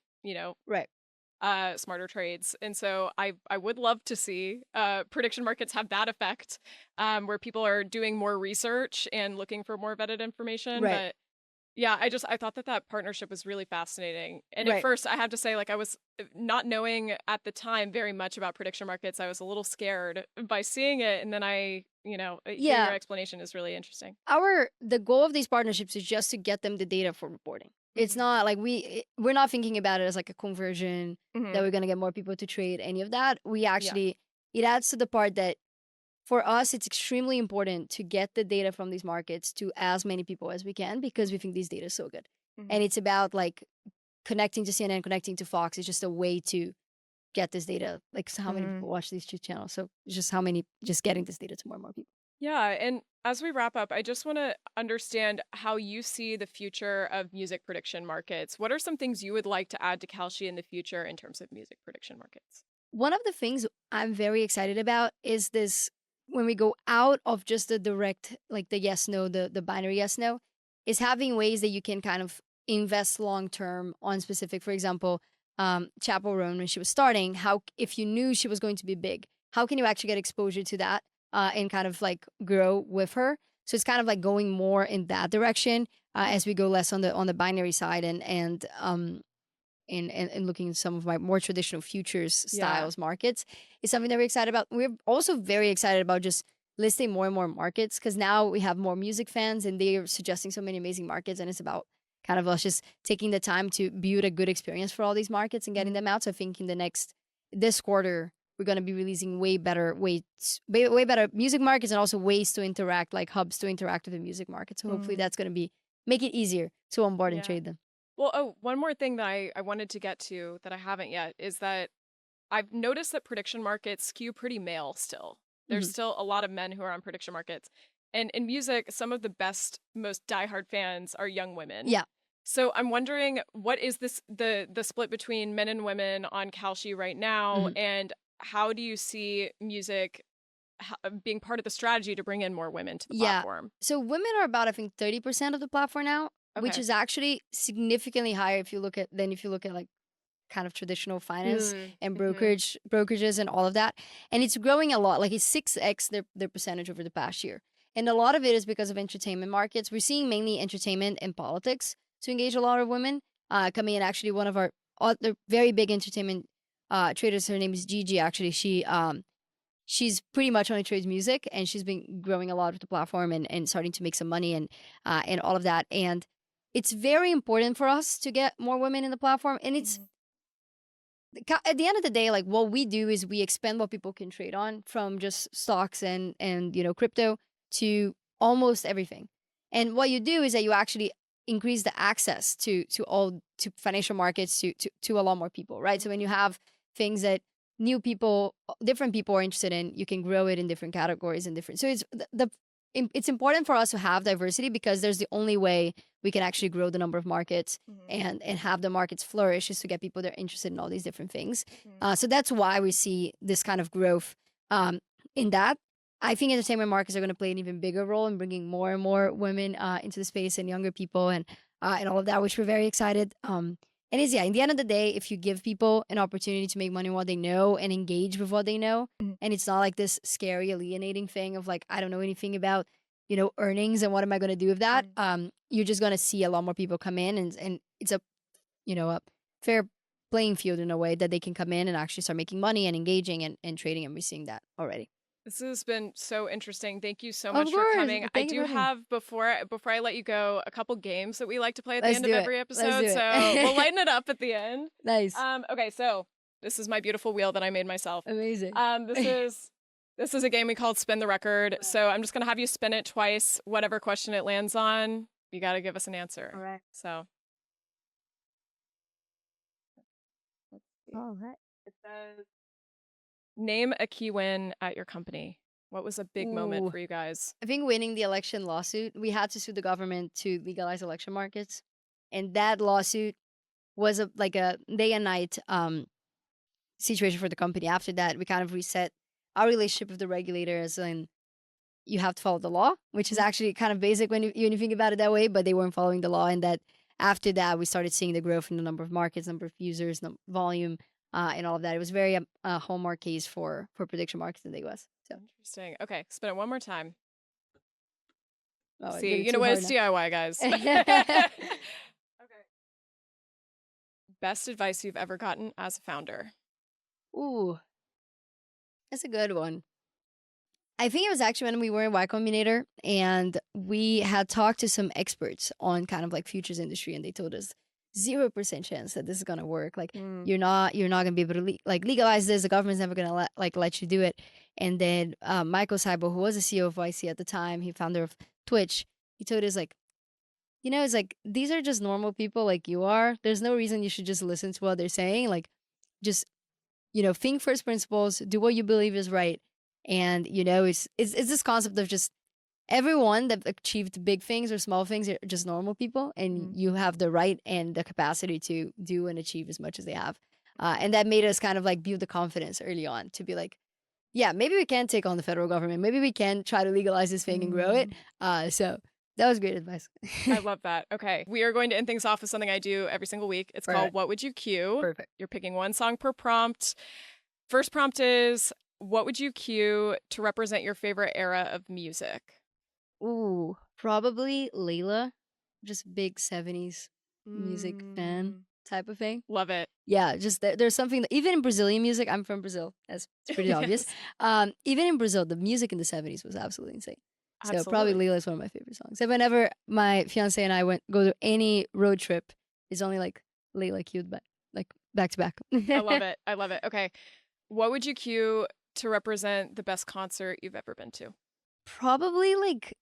smarter trades. And so I would love to see prediction markets have that effect, where people are doing more research and looking for more vetted information. But yeah, I thought that partnership was really fascinating. And at first, I have to say, like, I was not knowing at the time very much about prediction markets. I was a little scared by seeing it. And then your explanation is really interesting. The goal of these partnerships is just to get them the data for reporting. It's not like we're not thinking about it as like a conversion that we're going to get more people to trade, any of that. We actually, it adds to the part that for us, it's extremely important to get the data from these markets to as many people as we can, because we think this data is so good. And it's about like connecting to CNN, connecting to Fox. It's just a way to get this data. Like, so how many people watch these two channels? So just getting this data to more and more people. Yeah. And as we wrap up, I just want to understand how you see the future of music prediction markets. What are some things you would like to add to Kalshi in the future in terms of music prediction markets? One of the things I'm very excited about is this, when we go out of just the direct, like the yes, no, the binary yes, no, is having ways that you can kind of invest long-term on specific, for example, Chappell Roan, when she was starting, if you knew she was going to be big, how can you actually get exposure to that? And kind of like grow with her. So it's kind of like going more in that direction as we go less on the binary side and looking at some of my more traditional futures styles markets is something that we're excited about. We're also very excited about just listing more and more markets, because now we have more music fans and they're suggesting so many amazing markets, and it's about kind of us just taking the time to build a good experience for all these markets and getting them out. So I think in this quarter, we're going to be releasing way better music markets, and also ways to interact, like hubs to interact with the music market. So hopefully that's going to make it easier to onboard and trade them. Well, one more thing that I wanted to get to that I haven't yet is that I've noticed that prediction markets skew pretty male still. There's still a lot of men who are on prediction markets. And in music, some of the best, most diehard fans are young women. Yeah. So I'm wondering, what is the split between men and women on Kalshi right now? And how do you see music being part of the strategy to bring in more women to the platform? So women are about, I think, 30% of the platform now, which is actually significantly higher if you look at like kind of traditional finance and brokerages and all of that. And it's growing a lot. Like, it's 6x their percentage over the past year. And a lot of it is because of entertainment markets. We're seeing mainly entertainment and politics to engage a lot of women coming in. Actually, one of our other very big entertainment traders, her name is Gigi. Actually, she's pretty much only trades music, and she's been growing a lot with the platform and starting to make some money and all of that. And it's very important for us to get more women in the platform. And it's at the end of the day, like, what we do is we expand what people can trade on, from just stocks and crypto to almost everything. And what you do is that you actually increase the access to financial markets to a lot more people, right? So when you have things that new people, different people are interested in, you can grow it in different categories and different. So it's important for us to have diversity because there's the only way we can actually grow the number of markets and have the markets flourish is to get people that are interested in all these different things. So that's why we see this kind of growth in that. I think entertainment markets are going to play an even bigger role in bringing more and more women into the space and younger people and all of that, which we're very excited. And it's, in the end of the day, if you give people an opportunity to make money on what they know and engage with what they know, and it's not like this scary, alienating thing of like, I don't know anything about, earnings and what am I going to do with that? You're just going to see a lot more people come in and it's a fair playing field in a way that they can come in and actually start making money and engaging and trading. And we're seeing that already. This has been so interesting. Thank you so much for coming. I do have, before I let you go, a couple games that we like to play at the end of every episode. So we'll lighten it up at the end. Nice. Okay, so this is my beautiful wheel that I made myself. Amazing. This is a game we called Spin the Record. So I'm just going to have you spin it twice. Whatever question it lands on, you got to give us an answer. All right. So. All right. It says, name a key win at your company. What was a big moment for you guys? I think winning the election lawsuit, we had to sue the government to legalize election markets. And that lawsuit was like a day and night situation for the company. After that, we kind of reset our relationship with the regulators, and you have to follow the law, which is actually kind of basic when you think about it that way, but they weren't following the law. And that after that, we started seeing the growth in the number of markets, number of users, volume, and all of that. It was very a hallmark case for prediction markets in the US. So interesting. Okay, spin it one more time. Oh, see, you know what? It's DIY, guys. Okay. Best advice you've ever gotten as a founder? Ooh, that's a good one. I think it was actually when we were in Y Combinator and we had talked to some experts on kind of like futures industry, and they told us 0% chance that this is gonna work. Like you're not gonna be able to legalize this. The government's never gonna let you do it. And then Michael Seibel, who was the CEO of YC at the time, he founder of Twitch, he told us like, it's like these are just normal people like you are. There's no reason you should just listen to what they're saying. Like just think first principles, do what you believe is right. And it's this concept of just everyone that achieved big things or small things are just normal people, and you have the right and the capacity to do and achieve as much as they have. And that made us kind of like build the confidence early on to be like, yeah, maybe we can take on the federal government. Maybe we can try to legalize this thing and grow it. So that was great advice. I love that. Okay. We are going to end things off with something I do every single week. It's called What Would You Cue? Perfect. You're picking one song per prompt. First prompt is, what would you cue to represent your favorite era of music? Ooh, probably Layla. Just big 70s music fan type of thing. Love it. Yeah, just there's something that, even in Brazilian music, I'm from Brazil. It's pretty obvious. Even in Brazil, the music in the 70s was absolutely insane. So probably Layla is one of my favorite songs. So whenever my fiance and I go to any road trip, it's only like Layla cued back to back. I love it. I love it. Okay. What would you cue to represent the best concert you've ever been to? Probably like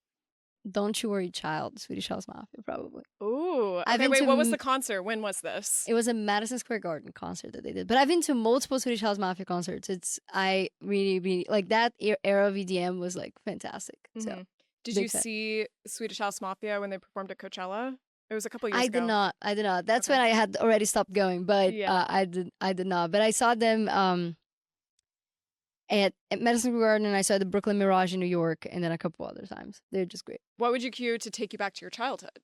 Don't You Worry Child, Swedish House Mafia, probably. Ooh. Okay, wait, what was the concert? When was this? It was a Madison Square Garden concert that they did. But I've been to multiple Swedish House Mafia concerts. I really, really, like that era of EDM was like fantastic. So did you see Swedish House Mafia when they performed at Coachella? It was a couple years ago. I did not. That's when I had already stopped going, but I did not. But I saw them at Madison Square Garden, and I saw the Brooklyn Mirage in New York, and then a couple other times. They're just great. What would you cue to take you back to your childhood?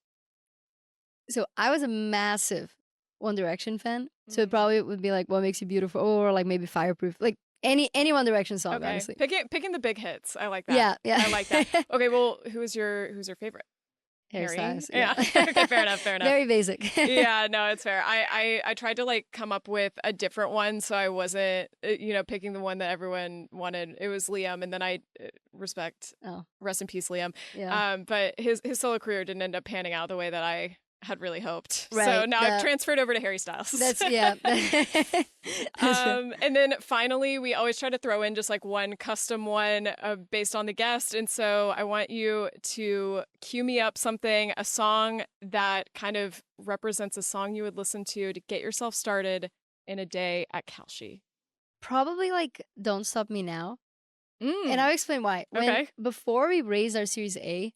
So I was a massive One Direction fan. So it probably would be like What Makes You Beautiful, or like maybe Fireproof, like any One Direction song, honestly. Picking the big hits. I like that. Yeah. I like that. Okay, well, who's your favorite? Harry Styles. Yeah. Okay, fair enough. Very basic. Yeah, no, it's fair. I tried to like come up with a different one, so I wasn't picking the one that everyone wanted. It was Liam, and then I respect. Oh. Rest in peace, Liam. Yeah. But his solo career didn't end up panning out the way that I had really hoped. Right. So now I've transferred over to Harry Styles. That's And then finally, we always try to throw in just like one custom one based on the guest. And so I want you to cue me up a song that kind of represents a song you would listen to get yourself started in a day at Kalshi. Probably like Don't Stop Me Now. And Mm, I'll explain why. okay. Before we raised our Series A,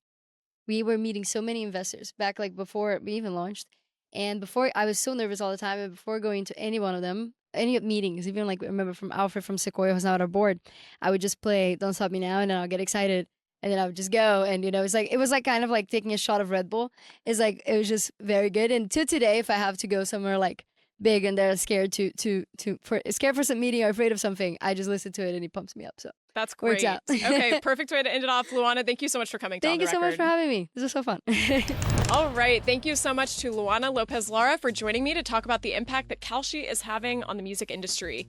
we were meeting so many investors back like before we even launched. And before I was so nervous all the time, and before going to any one of them, any meetings, even like I remember from Alfred from Sequoia who's now at our board, I would just play Don't Stop Me Now and then I'll get excited and then I would just go and it was like kind of like taking a shot of Red Bull. It's like it was just very good. And to today, if I have to go somewhere like big and they're scared scared for some meeting or afraid of something, I just listen to it and it pumps me up. So That's works great. out. Okay, perfect way to end it off. Luana, thank you so much for coming to On Thank The you so much Record. for having me. This was so fun. All right, thank you so much to Luana Lopes Lara for joining me to talk about the impact that Kalshi is having on the music industry.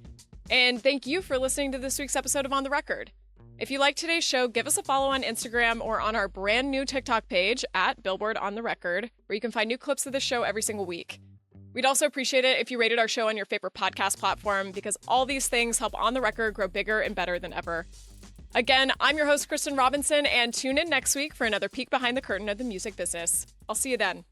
And thank you for listening to this week's episode of On The Record. If you like today's show, give us a follow on Instagram or on our brand new TikTok page at Billboard On The Record, where you can find new clips of the show every single week. We'd also appreciate it if you rated our show on your favorite podcast platform, because all these things help On The Record grow bigger and better than ever. Again, I'm your host, Kristen Robinson, and tune in next week for another peek behind the curtain of the music business. I'll see you then.